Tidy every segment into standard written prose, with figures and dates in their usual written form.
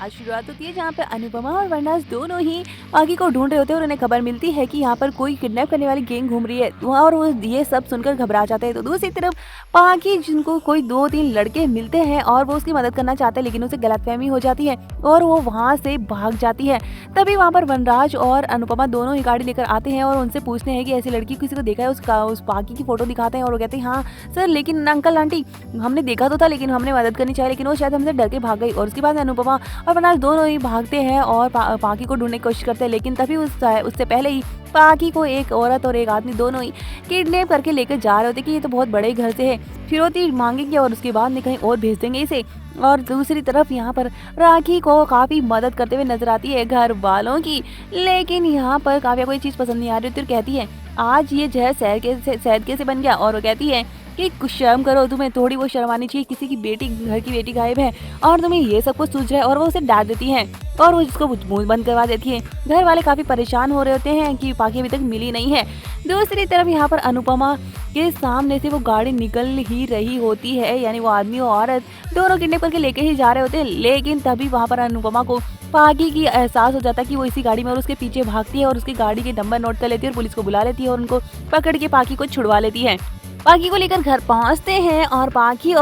आज शुरुआत होती है जहाँ पे अनुपमा और वनराज दोनों ही पागी को ढूंढ रहे होते हैं और उन्हें खबर मिलती है कि यहाँ पर कोई किडनैप करने वाली गैंग घूम रही है और वो ये सब सुनकर घबरा जाते हैं। तो दूसरी तरफ पागी जिनको कोई 2-3 लड़के मिलते हैं और वो उसकी मदद करना चाहते हैं, लेकिन उसे गलतफहमी हो जाती है और वो वहाँ से भाग जाती है। तभी वहाँ पर वनराज और अनुपमा दोनों ही गाड़ी लेकर आते हैं और उनसे पूछते हैं कि ऐसी लड़की किसी को देखा है। उस पागी की फोटो दिखाते हैं और वो कहते हैं हाँ सर, लेकिन अंकल आंटी हमने देखा तो था, लेकिन हमने मदद करनी चाहिए, लेकिन वो शायद हमसे डर के भाग गई। और उसके बाद अनुपमा और वनराज दोनों ही भागते हैं और पाकी को ढूंढने की कोशिश करते हैं, लेकिन तभी उससे पहले ही पाकी को एक औरत और एक आदमी दोनों ही किडनैप करके लेकर जा रहे होते कि ये तो बहुत बड़े घर से है, फिरौती मांगेंगे और उसके बाद में कहीं और भेज देंगे इसे। और दूसरी तरफ यहाँ पर राखी को काफ़ी मदद करते हुए नजर आती है घर वालों की, लेकिन यहाँ पर काव्या को ये चीज़ पसंद नहीं आ रही होती और कहती है आज ये जहर शहद कैसे बन गया। और वो कहती है कि कुछ शर्म करो, तुम्हें थोड़ी वो शर्म आनी चाहिए, किसी की बेटी घर की बेटी गायब है और तुम्हें ये सब कुछ सूझ रहा है। और वो उसे डांट देती है और वो जिसको मुंह बंद करवा देती है। घर वाले काफ़ी परेशान हो रहे होते हैं कि पाकी अभी तक मिली नहीं है। दूसरी तरफ यहाँ पर अनुपमा के सामने से वो गाड़ी निकल ही रही होती है, यानी वो आदमी और औरत दोनों किडनैप करके लेके ही जा रहे होते हैं, लेकिन तभी वहाँ पर अनुपमा को पागी की एहसास हो जाता है कि वो इसी गाड़ी में और उसके पीछे भागती है और उसकी गाड़ी के नंबर नोट कर लेती है और पुलिस को बुला लेती है और उनको पकड़ के पागी को छुड़वा लेती है। पागी को लेकर घर पहुंचते हैं और पागी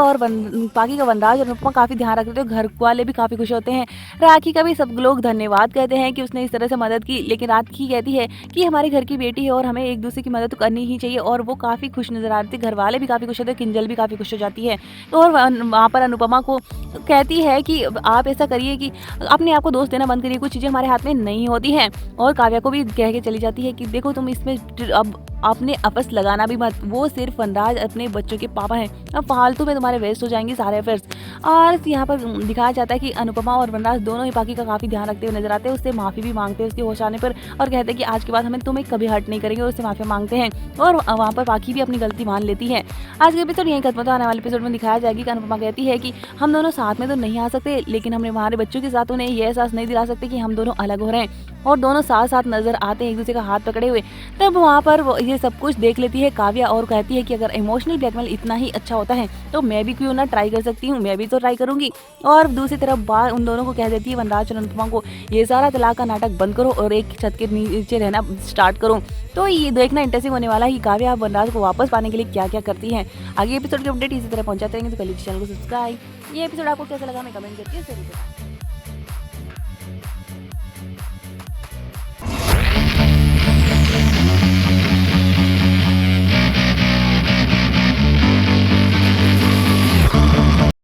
का वनराज और अनुपमा काफी ध्यान रखते हैं। घर वाले भी काफी खुश होते हैं। राखी का भी सब लोग धन्यवाद कहते हैं कि उसने इस तरह से मदद की, लेकिन राखी कहती है कि हमारे घर की बेटी है और हमें एक दूसरे की मदद तो करनी ही चाहिए। और वो काफी खुश नजर आ रही थी, घर वाले भी काफी खुश होते हैं, किंजल भी काफी खुश हो जाती है। और वहाँ पर अनुपमा को कहती है कि आप ऐसा करिए कि अपने आप को दोस्त देना बंद करिए, कुछ चीजें हमारे हाथ में नहीं होती हैं। और काव्या को भी कह के चली जाती है कि देखो तुम इसमें अब अपने आपस लगाना भी मत, वो सिर्फ वनराज अपने बच्चों के पापा हैं, अब फालतू में तुम्हारे वेस्ट हो जाएंगे सारे अफेयर्स। और यहाँ पर दिखाया जाता है कि अनुपमा और वनराज दोनों ही पाकी का काफ़ी ध्यान रखते हुए नजर आते हैं, उससे माफ़ी भी मांगते हैं उसके होश आने पर और कहते हैं कि आज के बाद हमें तुम्हें कभी हर्ट नहीं करेंगे और उससे माफ़ी मांगते हैं। और वहाँ पर पाकी भी अपनी गलती मान लेती है। आज का एपिसोड यहीं खत्म होता है। आने वाले एपिसोड में दिखाया जाएगी कि अनुपमा कहती है कि हम दोनों साथ में तो नहीं आ सकते, लेकिन हमने हमारे बच्चों के साथ उन्हें ये एहसास नहीं दिला सकते कि हम दोनों अलग हो रहे हैं। और दोनों साथ साथ नजर आते हैं एक दूसरे का हाथ पकड़े हुए। तब वहाँ पर ये सब कुछ देख लेती है काव्या और कहती है कि अगर इमोशनल ब्लैकमेल इतना ही अच्छा होता है तो मैं भी क्यों ना ट्राई कर सकती हूँ, मैं भी तो ट्राई करूंगी। और दूसरी तरफ बार उन दोनों को कह देती है वनराज और अनुपमा को, ये सारा तलाक का नाटक बंद करो और एक छत के नीचे रहना स्टार्ट करो। तो ये देखना इंटरेस्टिंग होने वाला है कि काव्या वनराज को वापस पाने के लिए क्या क्या करती है। आगे एपिसोड के अपडेट इसी तरह पहुंचाते रहेंगे, तो कर लीजिए चैनल को सब्सक्राइब। ये एपिसोड आपको कैसा लगा मैं कमेंट करके जरूर बताएं।